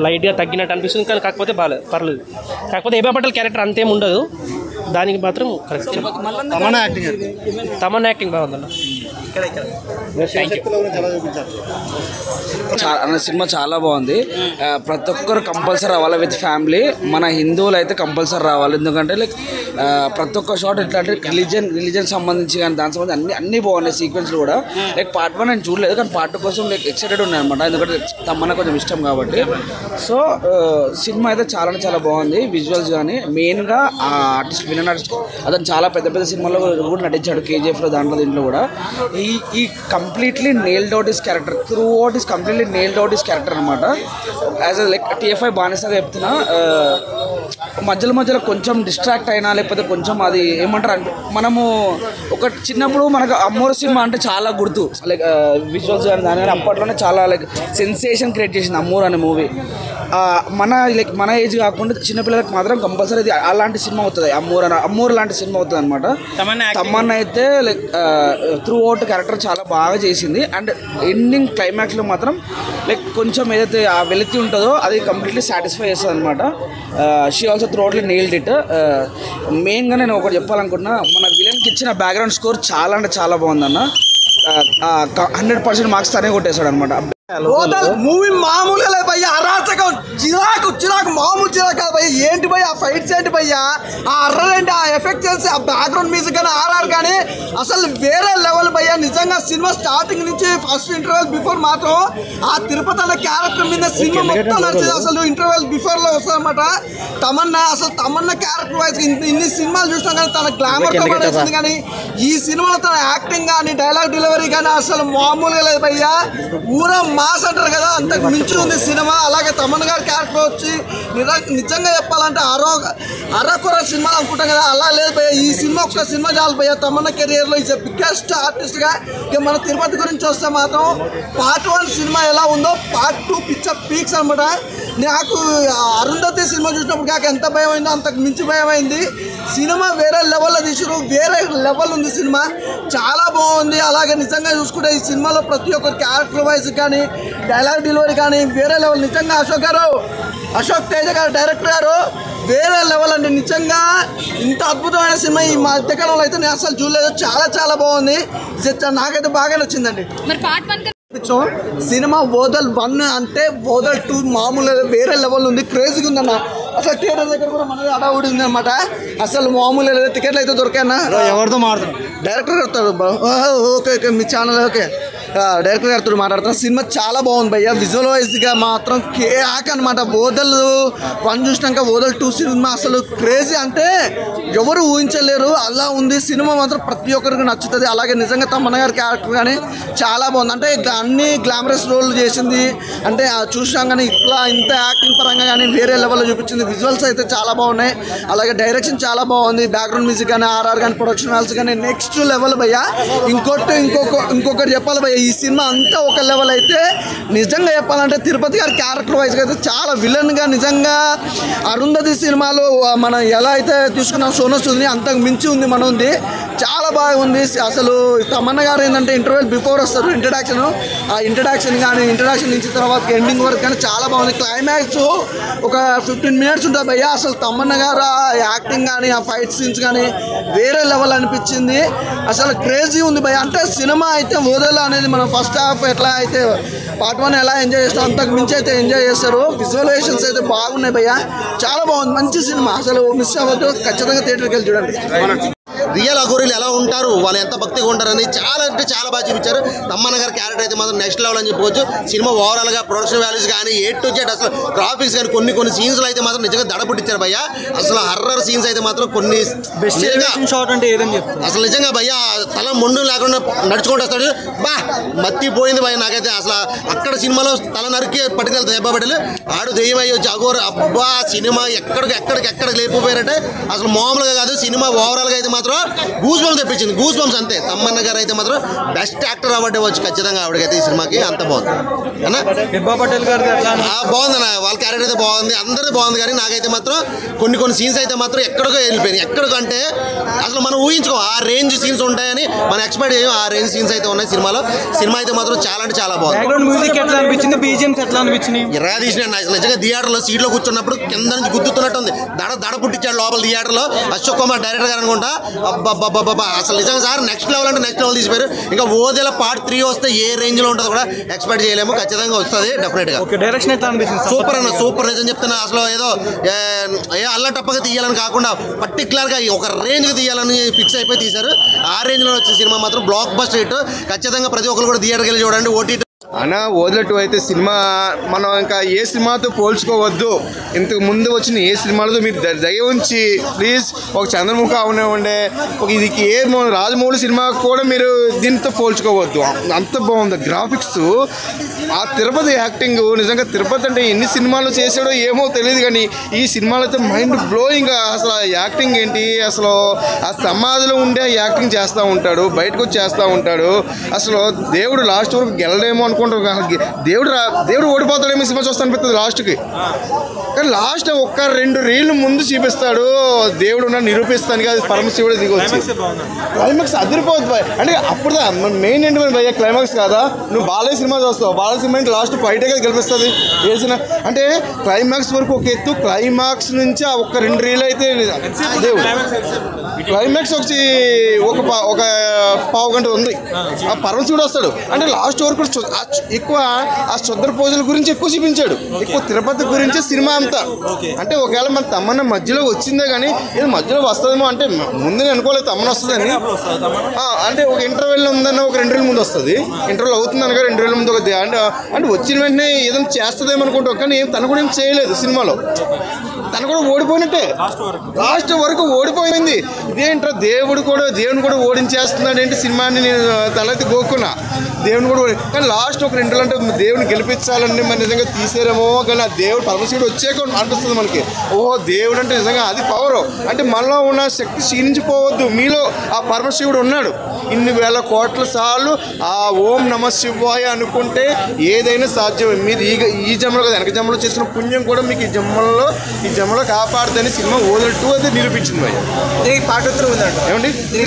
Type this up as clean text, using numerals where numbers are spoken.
లైట్గా తగ్గినట్టు అనిపిస్తుంది, కానీ కాకపోతే పర్లేదు. కాకపోతే ఏబా పటేల్ క్యారెక్టర్ అంతేం ఉండదు, దానికి మాత్రం కరెక్ట్. తమన్నా యాక్టింగ్ బాగుందన్న. సినిమా చాలా బాగుంది. ప్రతి ఒక్కరు కంపల్సరీ రావాలి విత్ ఫ్యామిలీ. మన హిందువులు అయితే కంపల్సరీ రావాలి, ఎందుకంటే లైక్ ప్రతి ఒక్క షాట్ ఎట్లా అంటే రిలీజన్ సంబంధించి కానీ దాని సంబంధించి అన్నీ బాగున్నాయి. సీక్వెన్స్లు కూడా లైక్ పార్ట్ 1 నేను చూడలేదు, కానీ పార్ట్ 2 కోసం లైక్ ఎక్సైటెడ్ ఉన్నాయి అనమాట, ఎందుకంటే తమన్నా కొంచెం ఇష్టం కాబట్టి. సో సినిమా అయితే చాలా బాగుంది. విజువల్స్ కానీ మెయిన్గా ఆ ఆర్టిస్ట్ విలన్ ఆర్టిస్ట్ అతను చాలా పెద్ద సినిమాలో కూడా నటించాడు, KGFలో దాంట్లో దీంట్లో కూడా. ఈ completely nailed out his character, through out is completely nailed out his character అనమాట. యాజ్ అ లైక్ TFI బానిసగా చెప్తున్నా, మధ్యలో కొంచెం డిస్ట్రాక్ట్ అయినా లేకపోతే కొంచెం అది ఏమంటారు, మనము ఒక చిన్నప్పుడు మనకు అమ్మోరు సినిమా అంటే చాలా గుర్తు, లైక్ విజువల్స్ కానీ దాని కానీ అప్పట్లోనే చాలా లైక్ సెన్సేషన్ క్రియేట్ చేసింది అమ్మోరు అనే మూవీ. మన ఏజ్ కాకుండా చిన్నపిల్లలకు మాత్రం కంపల్సరీ అలాంటి సినిమా అవుతుంది, అమ్మోరు లాంటి సినిమా అవుతుంది అనమాట. తమన్నా అయితే లైక్ త్రూ అవుట్ క్యారెక్టర్ చాలా బాగా చేసింది. అండ్ ఎండింగ్ క్లైమాక్స్లో మాత్రం లైక్ కొంచెం ఏదైతే ఆ వెలితి ఉంటుందో అది కంప్లీట్లీ సాటిస్ఫై చేస్తుంది అనమాట. She also through outly nailed it. మెయిన్గా నేను ఒకటి చెప్పాలనుకుంటున్నా, మన విలన్కి ఇచ్చిన బ్యాక్గ్రౌండ్ స్కోర్ చాలా అంటే చాలా బాగుందన్న. 100% మార్క్స్ తనే కొట్టేశాడు అనమాట. మూవీ మామూలుగా లేదు భయ్య, అరాచకం, చిరాకు మామూలు చిరాకు భయ్య. ఏంటి భయ్య ఆ ఫైట్స్, ఏంటి భయ్య ఆ అర్రర్ ఏంటి, ఆ ఎఫెక్ట్ చేసి ఆ బ్యాక్గ్రౌండ్ మ్యూజిక్ కానీ ఆర్ఆర్ కానీ అసలు వేరే లెవెల్ భయ్య. నిజంగా సినిమా స్టార్టింగ్ నుంచి ఫస్ట్ ఇంటర్వెల్ బిఫోర్ మాత్రం ఆ తిరుపతి అన్న క్యారెక్టర్ మీద సినిమా మొత్తం నచ్చింది. అసలు ఇంటర్వెల్ బిఫోర్లో వస్తుంది అనమాట. తమన్నా క్యారెక్టర్ వైజ్ ఇన్ని సినిమాలు చూసినాం కానీ తన గ్లామర్ కనబడేసింది, కానీ ఈ సినిమాలో తన యాక్టింగ్ కానీ డైలాగ్ డెలివరీ కానీ అసలు మామూలుగా లేదు భయ్య. ఊరా మాస్ అంటారు కదా, అంతకు మించి ఉంది సినిమా. అలాగే తమన్నా గారి క్యారెక్టర్ వచ్చి నిజంగా చెప్పాలంటే అరకొర సినిమాలు అనుకుంటాం కదా, అలా లేదు భయ్య. ఈ సినిమా ఒక్క సినిమా చాలు భయ్య తమన్నా కెరియర్లో. ఈజ్ బిగ్గెస్ట్ ఆర్టిస్ట్గా. ఇక మన తిరుపతి గురించి వస్తే మాత్రం పార్ట్ 1 సినిమా ఎలా ఉందో పార్ట్ 2 పిక్చర్ పీక్స్ అనమాట. నాకు అరుంధతి సినిమా చూసినప్పుడు కాక ఎంత భయం అయిందో అంతకు మించి భయం అయింది. సినిమా వేరే లెవెల్లో తీసారు, వేరే లెవెల్ ఉంది సినిమా, చాలా బాగుంది. అలాగే నిజంగా చూసుకుంటే ఈ సినిమాలో ప్రతి ఒక్కరి క్యారెక్టర్ వైజ్ కానీ డైలాగ్ డెలివరీ కానీ వేరే లెవెల్. నిజంగా అశోక్ తేజ గారు డైరెక్టర్ గారు వేరే లెవెల్ అండి. నిజంగా ఇంత అద్భుతమైన సినిమా ఈ మధ్యకాలంలో అయితే నేను అసలు చూడలేదు. చాలా బాగుంది, నాకైతే బాగా నచ్చిందండి. సినిమా ఓదల్ 1 అంటే ఓదల్ 2 మామూలు వేరే లెవెల్ ఉంది, క్రేజీగా ఉందన్న. అసలు థియేటర్ దగ్గర కూడా మనది అడవుడి ఉంది అనమాట. అసలు మామూలు లేదు, టికెట్లు అయితే దొరికాయన్నా. ఎవరితో మాట్లాడుతున్నారు? డైరెక్టర్ గారు. ఓకే మీ ఛానల్ ఓకే. డైరెక్టర్ గారితో మాట్లాడుతున్నా. సినిమా చాలా బాగుంది భయ్య, విజువల్ వైజ్గా మాత్రం కేక్ అనమాట. ఓదల్ 1 చూసినాక ఓదల్ 2 సినిమా అసలు క్రేజీ అంటే ఎవరు ఊహించలేరు, అలా ఉంది సినిమా. మాత్రం ప్రతి ఒక్కరికి నచ్చుతుంది. అలాగే నిజంగా తమన్నా గారి క్యారెక్టర్ కానీ చాలా బాగుంది. అంటే అన్ని గ్లామరస్ రోల్ చేసింది, అంటే చూసినాం కానీ ఇంత యాక్టింగ్ పరంగా కానీ వేరే లెవెల్లో చూపించింది. విజువల్స్ అయితే చాలా బాగున్నాయి. అలాగే డైరెక్షన్ చాలా బాగుంది, బ్యాక్గ్రౌండ్ మ్యూజిక్ కానీ ఆర్ఆర్ కానీ ప్రొడక్షన్ వాల్స్ కానీ నెక్స్ట్ లెవెల్ భయ్య. ఇంకొకటి చెప్పాలి భయ్య, ఈ సినిమా అంతా ఒక లెవెల్ అయితే నిజంగా చెప్పాలంటే తిరుపతి గారి క్యారెక్టర్ వైజ్గా అయితే చాలా విలన్గా. నిజంగా అరుంధతి సినిమాలో మనం ఎలా అయితే తీసుకున్నాం సోను సూద్ని అంతకు మించి ఉంది మన ఉంది, చాలా బాగుంది. అసలు తమన్నా గారు ఏంటంటే ఇంటర్వెల్ బిఫోర్ వస్తారు ఇంట్రడక్షన్, ఆ ఇంట్రడక్షన్ నుంచి తర్వాత ఎండింగ్ వరకు కానీ చాలా బాగుంది. క్లైమాక్స్ ఒక 15 minutes ఉంటుంది భయ్య. అసలు తమన్నా గారు ఆ యాక్టింగ్ కానీ ఆ ఫైట్ సీన్స్ కానీ వేరే లెవెల్ అనిపించింది. అసలు క్రేజీ ఉంది భయ్య. అంటే సినిమా అయితే ఓదల్ అనేది మనం ఫస్ట్ హాఫ్ ఎట్లా అయితే పార్ట్ 1 ఎలా ఎంజాయ్ చేస్తాం అంతకు మించి అయితే ఎంజాయ్ చేస్తారు. విజువలైజేషన్స్ అయితే బాగున్నాయి భయ్య, చాలా బాగుంది, మంచి సినిమా. అసలు మిస్ అవ్వద్దు, ఖచ్చితంగా థియేటర్కి వెళ్ళి చూడండి. రియల్ అఘోరీలు ఎలా ఉంటారు, వాళ్ళు ఎంత భక్తిగా ఉంటారని చాలా అంటే చాలా బాగా చూపించారు. తమన్నా గారి క్యారెక్టర్ అయితే మాత్రం నెక్స్ట్ లెవెల్ అని చెప్పుకోవచ్చు. సినిమా ఓవరాల్గా ప్రొడక్షన్ వాల్యూస్ కానీ A to Z అసలు గ్రాఫిక్స్ కానీ కొన్ని సీన్స్లో అయితే మాత్రం నిజంగా దడపుట్టించారు భయ్య. అసలు హర్రర్ సీన్స్ అయితే మాత్రం కొన్ని షాట్ అంటే ఏదని చెప్తారు అసలు నిజంగా భయ్య. తల మొండు లేకుండా నడుచుకుంటూ వస్తాడు, బా మత్తిపోయింది భయ్య నాకైతే. అసలు అక్కడ సినిమాలో తల నరికి పట్టుకెళ్తాయి దెబ్బ పట్టలు, ఆడు దెయ్యం అయ్యి వచ్చి అఘోర అబ్బా సినిమా ఎక్కడికి లేకపోయారంటే అసలు మామూలుగా కాదు. సినిమా ఓవరాల్గా అయితే మాత్రం గూస్ బంప్స్ తెప్పించింది, గూస్ బంప్స్ అంతే. తమ్మన్న గారు అయితే మాత్రం బెస్ట్ యాక్టర్ అవార్డు ఇవ్వచ్చు ఖచ్చితంగా ఆవిడకైతే ఈ సినిమాకి. అంత బాగుంది అన్న. బిబ్బా పటేల్ గారు బాగుంది అన్న, వాళ్ళ క్యారెక్టర్ అయితే బాగుంది, అందరిది బాగుంది. కానీ నాకైతే మాత్రం కొన్ని సీన్స్ అయితే మాత్రం ఎక్కడికో వెళ్ళిపోయినాయి. ఎక్కడికంటే అసలు మనం ఊహించుకో ఆ రేంజ్ సీన్స్ ఉంటాయని మనం ఎక్స్పెక్ట్ చేయం. ఆ రేంజ్ సీన్స్ అయితే ఉన్నాయి సినిమాలో. సినిమా అయితే మాత్రం చాలా అంటే చాలా బాగుంది. బ్యాక్గ్రౌండ్ మ్యూజిక్ ఎట్లా అనిపించింది, బీజిఎంస్ ఎట్లా అనిపించింది? ఇరగా తీసిన నిజంగా థియేటర్లో సీట్లో కూర్చున్నప్పుడు కింద నుంచి గుద్దుతున్నట్టు ఉంది. దడ పుట్టించాడు లోపల థియేటర్లో అశోక్ కుమార్ డైరెక్టర్ గారు అనుకుంటా. అబ్బా అసలు నిజంగా సార్ నెక్స్ట్ లెవెల్ అంటే నెక్స్ట్ లెవెల్ తీసిపోయారు. ఇంకా ఓదేల పార్ట్ 3 వస్తే ఏ రేంజ్ లో ఉంటుందో కూడా ఎక్స్పెక్ట్ చేయలేము. ఖచ్చితంగా వస్తుంది డెఫినెట్ గా. డైరెక్షన్ ఎట్లా అనిపించింది? సూపర్ అన్న, సూపర్. నిజం చెప్తున్నా, అసలు ఏదో అల్లటప్పగా తీయాలని కాకుండా పర్టికులర్ గా ఒక రేంజ్ గా తీయాలని ఫిక్స్ అయిపోయి తీశారు. ఆ రేంజ్ లో వచ్చే సినిమా మాత్రం బ్లాక్ బస్టర్ హిట్. ఖచ్చితంగా ప్రతి ఒక్కరు కూడా థియేటర్కి వెళ్ళి చూడండి. ఓటీటీ అన్న వదిల 2 అయితే సినిమా మనం ఇంకా ఏ సినిమాతో పోల్చుకోవద్దు. ఇంతకు ముందు వచ్చిన ఏ సినిమాలతో మీరు దయ ఉంచి ప్లీజ్ ఒక చంద్రముఖి అవనివ్వండి, ఒక ఇది ఏ రాజమౌళి సినిమా కూడా మీరు దీంతో పోల్చుకోవద్దు. అంత బాగుంది గ్రాఫిక్స్. ఆ తిరుపతి యాక్టింగ్ నిజంగా తిరుపతి అంటే ఎన్ని సినిమాలు చేసాడో ఏమో తెలియదు, కానీ ఈ సినిమాలో అయితే మైండ్ బ్లోయింగ్. అసలు యాక్టింగ్ ఏంటి, అసలు ఆ సమాధిలో ఉండే యాక్టింగ్ చేస్తూ ఉంటాడు, బయటకు వచ్చి చేస్తూ ఉంటాడు. అసలు దేవుడు లాస్ట్ వరకు గెలడేమో అనుకుంటారు, దేవుడు ఓడిపోతాడేమో సినిమా చూస్తా అనిపిస్తుంది లాస్ట్కి. కానీ లాస్ట్ ఒక్క 2 రీళ్ళు ముందు చూపిస్తాడు దేవుడు నిరూపిస్తానికి. అది పరమశివుడు దిగొచ్చి క్లైమాక్స్ అదిరిపోతుంది. అంటే అప్పుడు మెయిన్ ఏంటి భయ్య క్లైమాక్స్ కాదా? నువ్వు బాలయ్య సినిమా చూస్తావు, బాలయ్య సినిమా లాస్ట్ ఫైటే కదా గెలిపిస్తుంది ఏ సినిమా. అంటే క్లైమాక్స్ వరకు ఒక ఎత్తు, క్లైమాక్స్ నుంచి ఆ ఒక్క 2 రీళ్ళు అయితే దేవుడు. క్లైమాక్స్ వచ్చి ఒక పావు గంట ఉంది. ఆ పరమశివుడు వస్తాడు. అంటే లాస్ట్ వరకు ఎక్కువ ఆ శుద్ర పూజల గురించి ఎక్కువ చూపించాడు, ఎక్కువ తిరుపతి గురించి సినిమా అంతా. అంటే ఒకవేళ మన తమ్మన్న మధ్యలో వచ్చిందే కానీ ఇది మధ్యలో వస్తుందేమో అంటే ముందు అనుకోలేదు తమ్మన్న వస్తుందని. అంటే ఒక ఇంటర్వెల్ ఉందన్న ఒక 2 రోజుల ముందు వస్తుంది, ఇంటర్వెల్ అవుతుంది అనగా 2 రోజుల ముందు ఒక అంటే వచ్చిన వెంటనే ఏదైనా చేస్తుందేమో అనుకుంటాం. కానీ తను కూడా ఏం చేయలేదు సినిమాలో. తను కూడా ఓడిపోయినట్టే, లాస్ట్ వరకు ఓడిపోయింది. ఇదేంట్రా దేవుడిని కూడా ఓడించేస్తున్నాడు ఏంటి సినిమాని నేను తలెత్తి గోక్కున్నా. దేవుని కూడా కానీ లాస్ట్ ఒక 2 అంటే దేవుని గెలిపించాలని మన నిజంగా తీసారేమో. కానీ ఆ దేవుడు పరమశివుడు వచ్చాక అనిపిస్తుంది మనకి, ఓహో దేవుడు అంటే నిజంగా అది పవర్. అంటే మనలో ఉన్న శక్తి క్షీణించిపోవద్దు, మీలో ఆ పరమశివుడు ఉన్నాడు. ఇన్ని వేల కోట్ల సార్లు ఆ ఓం నమ శివాయ అనుకుంటే ఏదైనా సాధ్యమే. మీరు ఈ జన్మలో కదా వెనక జన్మలో చేసిన పుణ్యం కూడా మీకు ఈ జన్మలో కాపాడుదని సినిమా వదిల 2 అయితే నిరూపించింది. పార్ట్ 3 ఉందండి ఏమండి.